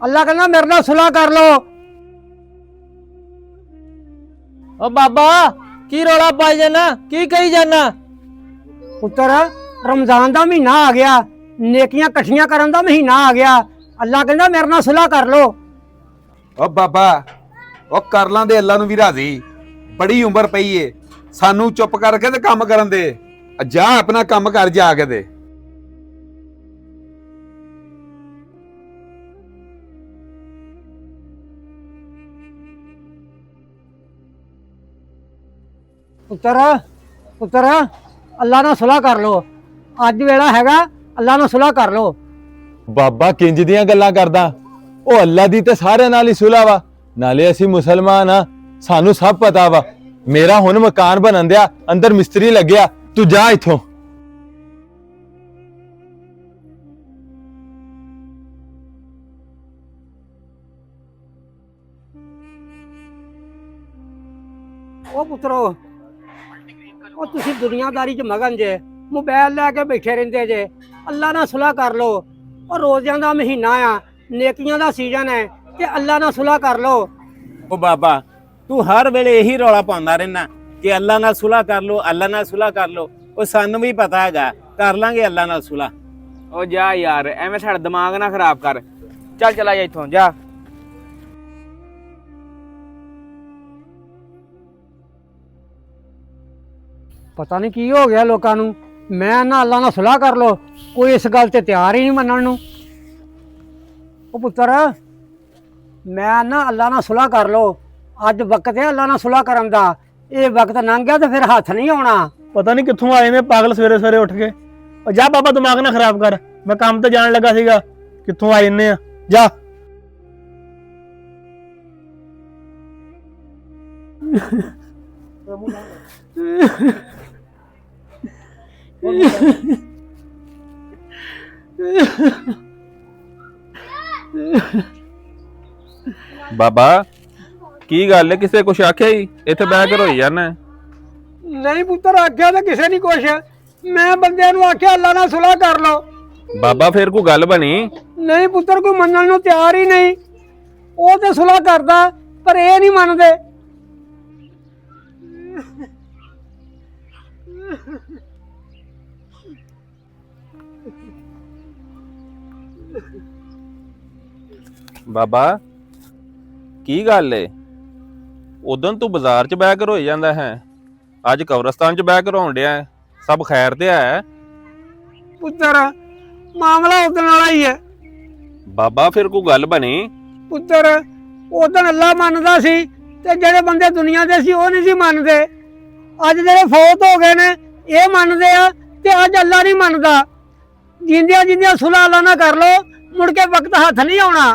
अल्लाह कहना मेरे नाल सुलह कर लो। ओ बाबा की रौला पाई जाना, की कही जाना? पुत्र रमजान का महीना आ गया, नेकियां कट्ठियां करन दा महीना आ गया। अल्लाह कहना मेरे नाल सुलह कर लो। ओ बाबा ओ कर लांदे अल्लाह नूं भी राजी, बड़ी उम्र पई है, सानू चुप करके ते काम करन दे। जा अपना काम कर जाके दे। पुत्र पुत्र अल्लाह नाल सुलह कर लो, अज वेला हैगा, अल्लाह नाल सुलह कर लो। बाबा किंज दियां गल्लां करदा, ओ अल्लाह दी ते सारे नाल ही सुलह वा, नाले असीं मुसलमान आ, सानू सब पता वा। मेरा हुण मकान बनन दिया, अंदर मिस्त्री लग्या, तू जा इथों। ओ पुत्रो ओ तुसी दुनियादारी च मगन जे, मोबाइल लैके बैठे रहिंदे जे। अल्लाह नाल सुलह कर लो। और रोज़ियां दा महीना आ, नेकियां दा सीजन है, ते अल्लाह नाल सुलह कर लो। ओ बाबा तू हर वेले यही रौला पाਉਂਦਾ रहना कि अल्लाह नाल सुलह कर लो, अल्लाह नाल सुलह कर लो। ओ सानू भी पता हैगा, कर लांगे अल्लाह नाल सुलह। ओ जा यार, एवें साडा दिमाग ना खराब कर, चल चला जा इथों जा। पता नहीं की हो गया लोगों नूं, मैं ना अल्लाह नाल सुलह कर लो, कोई इस गल ते तैयार ही नहीं मनण नूं। ओ पुत्र मैं ना अल्लाह नाल सुलह कर लो, अज वक्त है अल्लाह नाल सुलह करन दा, ये वक्त लंघ गया तो फिर हथ नहीं आउणा। पता नहीं कित्थों आए ने पागल सवेरे सवेरे उठ के। और जा बाबा दिमाग ना खराब कर, मैं काम ते जान लगा सीगा, कित्थों आए ने आ, जा। बाबा की गल है, किसे कुछ आख्या ही इत्थे बह के रोई जाना? नहीं पुत्र आख्या तो किसे नहीं कुछ, मैं बंदे नूं आख्या अल्लाह नाल सुलह कर लो। बाबा फिर कोई गल बनी? नहीं पुत्र कोई मनण नूं तैयार ही नहीं, वो तो सुलह करदा पर ये नहीं मनदे। बाबा की गल है, उदों तू बाजार च बह के रोई जांदा है, अज कब्रस्तान च बह के रोन डिया है, सब खैर ते है? पुत्र मामला उदन वाला ही है। बाबा फिर कोई गल बनी? पुत्र उदन अल्लाह मनदा सी ते जेड़े बंदे दुनिया दे सी वो नहीं सी मनदे। अज जेड़े फौत हो गए ने ये मनदे आ ते अज अल्लाह नहीं मनदा। जिंदियां जिंदियां सुलह अल्लाह ना कर लो, मुड़ के वक्त हथ नहीं आउणा।